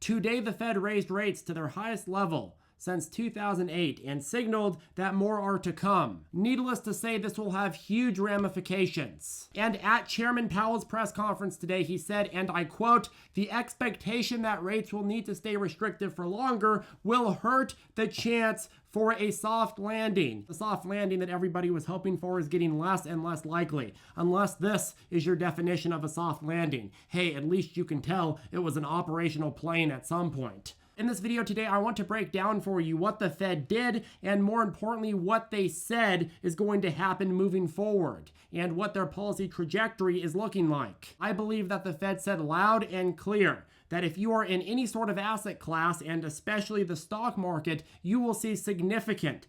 Today, the Fed raised rates to their highest level since 2008 and signaled that more are to come. Needless to say, this will have huge ramifications. And at Chairman Powell's press conference today, he said, and I quote, "The expectation that rates will need to stay restrictive for longer will hurt the chance for a soft landing." The soft landing that everybody was hoping for is getting less and less likely, unless this is your definition of a soft landing. Hey, at least you can tell it was an operational plane at some point. In this video today, I want to break down for you what the Fed did and, more importantly, what they said is going to happen moving forward and what their policy trajectory is looking like. I believe that the Fed said loud and clear that if you are in any sort of asset class, and especially the stock market, you will see significant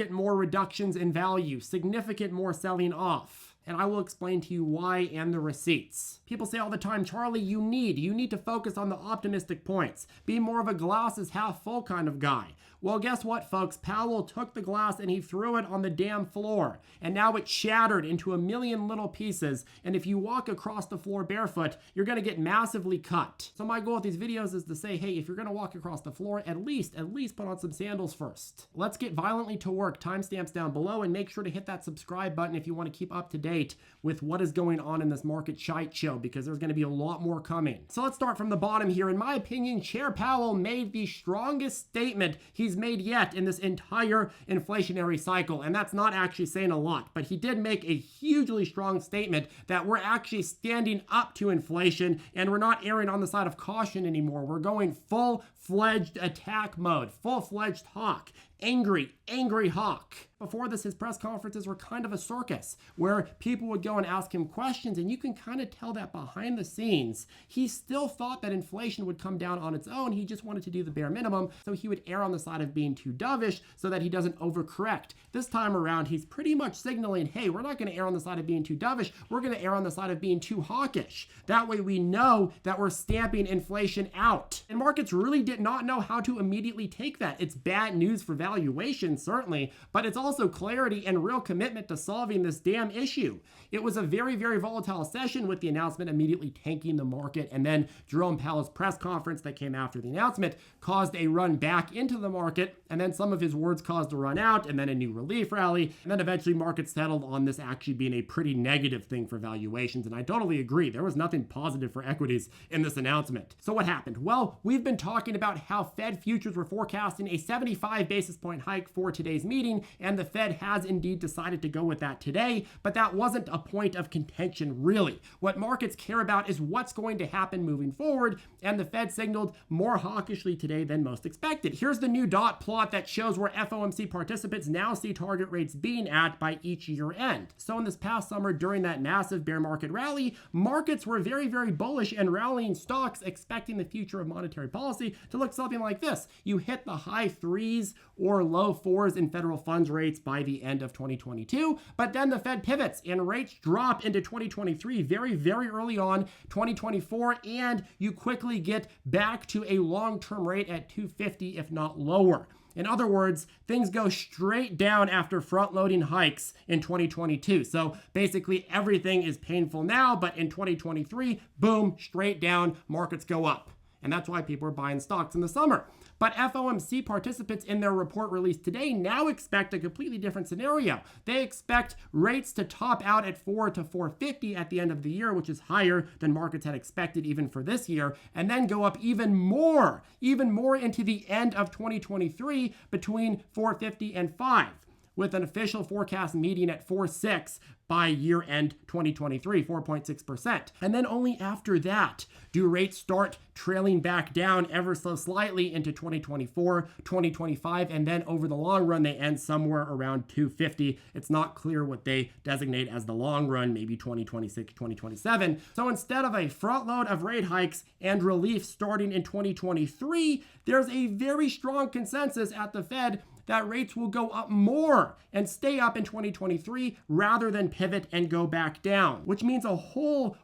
more reductions in value, significant more selling off. And I will explain to you why and the receipts. People say all the time, Charlie, you need to focus on the optimistic points. Be more of a glass is half full kind of guy. Well, guess what, folks? Powell took the glass and he threw it on the damn floor. And now it's shattered into a million little pieces. And if you walk across the floor barefoot, you're gonna get massively cut. So my goal with these videos is to say, hey, if you're gonna walk across the floor, at least put on some sandals first. Let's get violently to work. Timestamps down below, and make sure to hit that subscribe button if you want to keep up to date with what is going on in this market shite show, because there's going to be a lot more coming. So let's start from the bottom here. In my opinion, Chair Powell made the strongest statement he's made yet in this entire inflationary cycle. And that's not actually saying a lot, but he did make a hugely strong statement that we're actually standing up to inflation and we're not erring on the side of caution anymore. We're going full-fledged attack mode, full-fledged hawk. Angry hawk. Before this, his press conferences were kind of a circus where people would go and ask him questions, and you can kind of tell that behind the scenes, he still thought that inflation would come down on its own. He just wanted to do the bare minimum, so he would err on the side of being too dovish so that he doesn't overcorrect. This time around, he's pretty much signaling, hey, we're not going to err on the side of being too dovish. We're going to err on the side of being too hawkish. That way we know that we're stamping inflation out. And markets really did not know how to immediately take that. It's bad news for valuation, certainly, but it's also clarity and real commitment to solving this damn issue. It was a very volatile session, with the announcement immediately tanking the market, and then Jerome Powell's press conference that came after the announcement caused a run back into the market, and then some of his words caused a run out, and then a new relief rally, and then eventually markets settled on this actually being a pretty negative thing for valuations. And I totally agree, there was nothing positive for equities in this announcement. So what happened? Well, we've been talking about how Fed futures were forecasting a 75 basis point hike for today's meeting, and the Fed has indeed decided to go with that today, but that wasn't a point of contention really. What markets care about is what's going to happen moving forward, and the Fed signaled more hawkishly today than most expected. Here's the new dot plot that shows where FOMC participants now see target rates being at by each year end. So in this past summer, during that massive bear market rally, markets were very bullish and rallying stocks, expecting the future of monetary policy to look something like this. You hit the high 3s or low 4s in federal funds rates by the end of 2022, but then the Fed pivots and rates drop into 2023 very early on, 2024, and you quickly get back to a long-term rate at 250, if not lower. In other words, things go straight down after front-loading hikes in 2022. So basically everything is painful now, but in 2023, boom, straight down, markets go up. And that's why people are buying stocks in the summer. But FOMC participants in their report released today now expect a completely different scenario. They expect rates to top out at 4 to 450 at the end of the year, which is higher than markets had expected even for this year, and then go up even more into the end of 2023 between 450 and 5. With an official forecast meeting at 4.6 by year end 2023, 4.6%. And then only after that do rates start trailing back down ever so slightly into 2024, 2025, and then over the long run, they end somewhere around 250. It's not clear what they designate as the long run, maybe 2026, 2027. So instead of a front load of rate hikes and relief starting in 2023, there's a very strong consensus at the Fed that rates will go up more and stay up in 2023 rather than pivot and go back down, which means a whole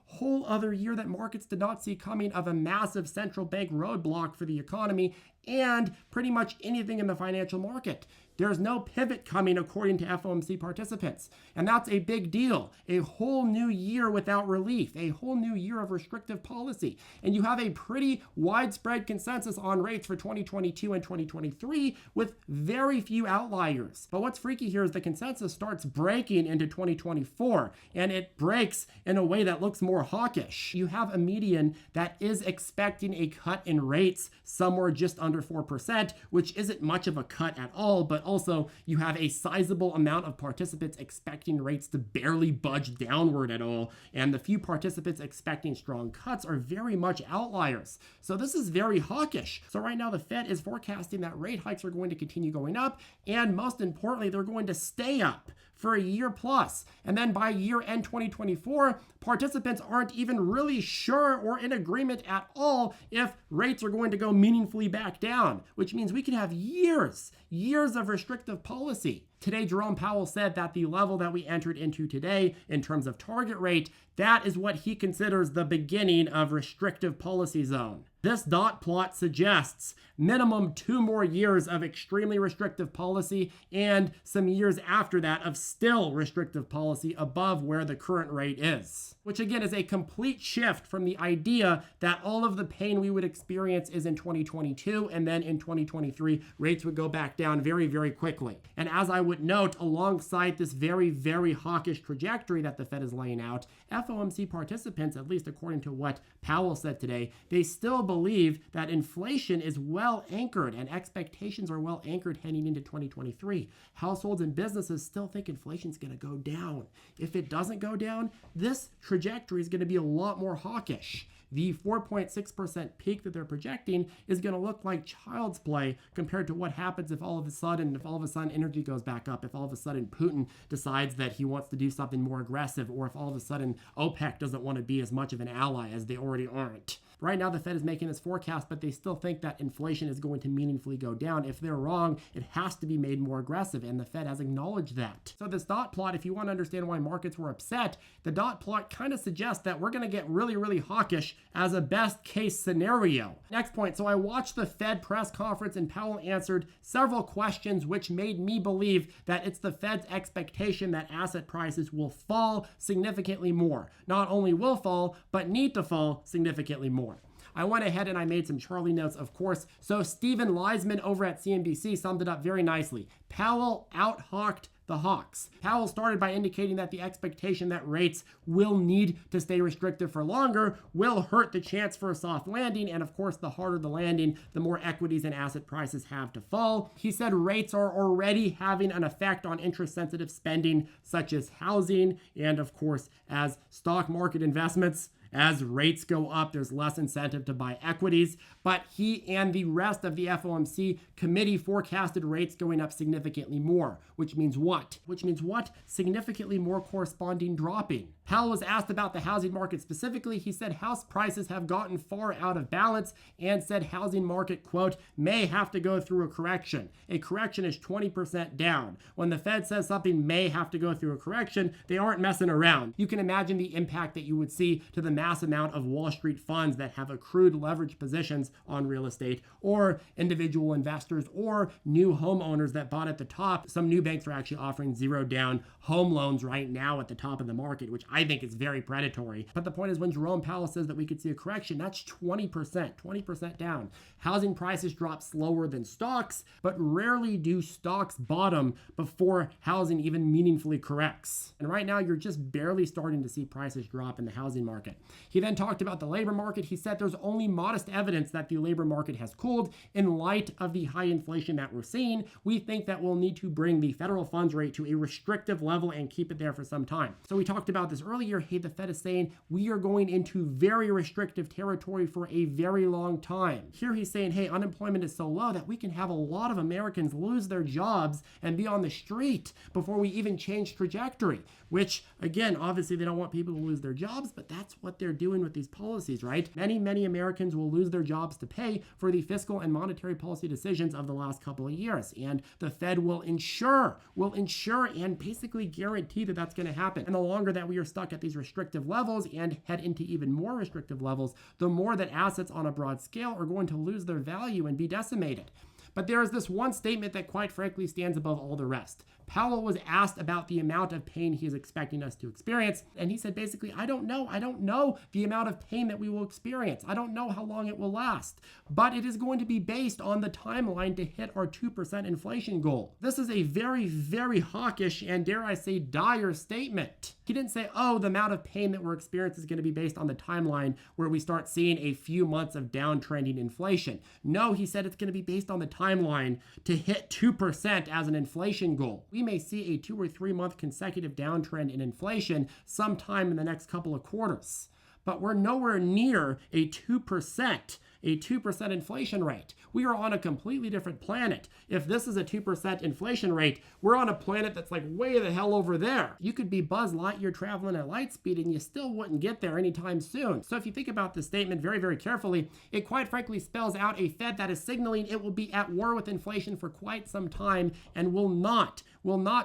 other year that markets did not see coming of a massive central bank roadblock for the economy and pretty much anything in the financial market. There's no pivot coming according to FOMC participants. And that's a big deal. A whole new year without relief, a whole new year of restrictive policy. And you have a pretty widespread consensus on rates for 2022 and 2023 with very few outliers. But what's freaky here is the consensus starts breaking into 2024, and it breaks in a way that looks more hawkish. You have a median that is expecting a cut in rates somewhere just under 4%, which isn't much of a cut at all, but also you have a sizable amount of participants expecting rates to barely budge downward at all, and the few participants expecting strong cuts are very much outliers. So this is very hawkish. So right now the Fed is forecasting that rate hikes are going to continue going up, and most importantly, they're going to stay up for a year plus. And then by year end 2024, participants aren't even really sure or in agreement at all if rates are going to go meaningfully back down, which means we could have years of restrictive policy. Today, Jerome Powell said that the level that we entered into today in terms of target rate, that is what he considers the beginning of restrictive policy zone. This dot plot suggests minimum 2 more years of extremely restrictive policy and some years after that of still restrictive policy above where the current rate is. Which again is a complete shift from the idea that all of the pain we would experience is in 2022 and then in 2023 rates would go back down very, very quickly. And as I would note, alongside this very, very hawkish trajectory that the Fed is laying out, FOMC participants, at least according to what Powell said today, they still believe that inflation is well anchored and expectations are well anchored heading into 2023. Households and businesses still think inflation is going to go down. If it doesn't go down, this trajectory is going to be a lot more hawkish. The 4.6% peak that they're projecting is going to look like child's play compared to what happens if all of a sudden energy goes back up, if all of a sudden Putin decides that he wants to do something more aggressive, or if all of a sudden OPEC doesn't want to be as much of an ally as they already aren't. Right now, the Fed is making this forecast, but they still think that inflation is going to meaningfully go down. If they're wrong, it has to be made more aggressive, and the Fed has acknowledged that. So this dot plot, if you want to understand why markets were upset, the dot plot kind of suggests that we're going to get really, really hawkish as a best case scenario. Next point, so I watched the Fed press conference and Powell answered several questions which made me believe that it's the Fed's expectation that asset prices will fall significantly more. Not only will fall, but need to fall significantly more. I went ahead and I made some Charlie notes, of course. So Stephen Leisman over at CNBC summed it up very nicely. Powell out-hawked the hawks. Powell started by indicating that the expectation that rates will need to stay restrictive for longer will hurt the chance for a soft landing, and of course, the harder the landing, the more equities and asset prices have to fall. He said rates are already having an effect on interest-sensitive spending, such as housing, and of course, as stock market investments. As rates go up, there's less incentive to buy equities, but he and the rest of the FOMC committee forecasted rates going up significantly more, which means what? Significantly more corresponding dropping. Powell was asked about the housing market specifically. He said house prices have gotten far out of balance and said housing market, quote, may have to go through a correction. A correction is 20% down. When the Fed says something may have to go through a correction, they aren't messing around. You can imagine the impact that you would see to the mass amount of Wall Street funds that have accrued leverage positions on real estate, or individual investors, or new homeowners that bought at the top. Some new banks are actually offering zero down home loans right now at the top of the market, which I think is very predatory. But the point is, when Jerome Powell says that we could see a correction, that's 20% down. Housing prices drop slower than stocks, but rarely do stocks bottom before housing even meaningfully corrects. And right now, you're just barely starting to see prices drop in the housing market. He then talked about the labor market. He said there's only modest evidence that the labor market has cooled in light of the high inflation that we're seeing. We think that we'll need to bring the federal funds rate to a restrictive level and keep it there for some time. So we talked about this earlier. Hey, the Fed is saying we are going into very restrictive territory for a very long time. Here he's saying, hey, unemployment is so low that we can have a lot of Americans lose their jobs and be on the street before we even change trajectory, which again, obviously they don't want people to lose their jobs, but that's what they're doing with these policies, right? Many Americans will lose their jobs to pay for the fiscal and monetary policy decisions of the last couple of years. And the Fed will ensure and basically guarantee that that's going to happen. And the longer that we are stuck at these restrictive levels and head into even more restrictive levels, the more that assets on a broad scale are going to lose their value and be decimated. But there is this one statement that quite frankly stands above all the rest. Powell was asked about the amount of pain he is expecting us to experience, and he said basically, I don't know the amount of pain that we will experience. I don't know how long it will last, but it is going to be based on the timeline to hit our 2% inflation goal. This is a very, very hawkish and, dare I say, dire statement. He didn't say, oh, the amount of pain that we're experiencing is going to be based on the timeline where we start seeing a few months of downtrending inflation. No, he said it's going to be based on the timeline to hit 2% as an inflation goal. We may see a 2 or 3 month consecutive downtrend in inflation sometime in the next couple of quarters, but we're nowhere near a 2% inflation rate. We are on a completely different planet. If this is a 2% inflation rate, we're on a planet that's like way the hell over there. You could be Buzz Lightyear traveling at light speed and you still wouldn't get there anytime soon. So if you think about this statement very, very carefully, it quite frankly spells out a Fed that is signaling it will be at war with inflation for quite some time and will not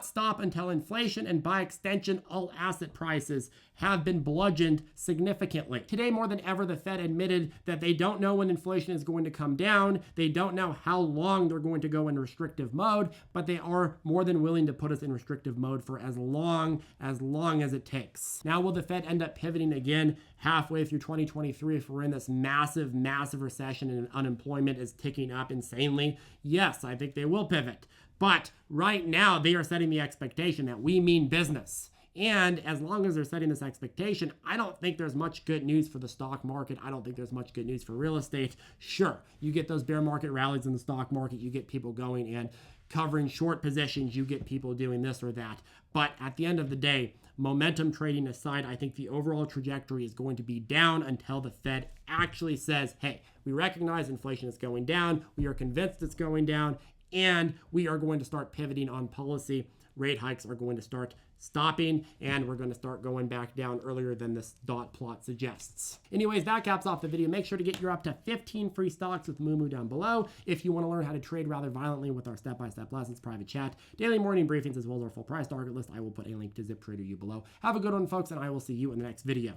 stop until inflation and by extension all asset prices have been bludgeoned significantly. Today, more than ever, the Fed admitted that they don't know when inflation is going to come down. They don't know how long they're going to go in restrictive mode, but they are more than willing to put us in restrictive mode for as long as it takes. Now, will the Fed end up pivoting again halfway through 2023 if we're in this massive recession and unemployment is ticking up insanely? Yes, I think they will pivot. But right now, they are setting the expectation that we mean business. And as long as they're setting this expectation, I don't think there's much good news for the stock market. I don't think there's much good news for real estate. Sure, you get those bear market rallies in the stock market, you get people going and covering short positions, you get people doing this or that. But at the end of the day, momentum trading aside, I think the overall trajectory is going to be down until the Fed actually says, hey, we recognize inflation is going down, we are convinced it's going down, and we are going to start pivoting on policy. Rate hikes are going to start stopping, and we're going to start going back down earlier than this dot plot suggests. Anyways, that caps off the video. Make sure to get your up to 15 free stocks with Moomoo down below. If you want to learn how to trade rather violently with our step-by-step lessons, private chat, daily morning briefings, as well as our full price target list, I will put a link to ZipTrader you below. Have a good one, folks, and I will see you in the next video.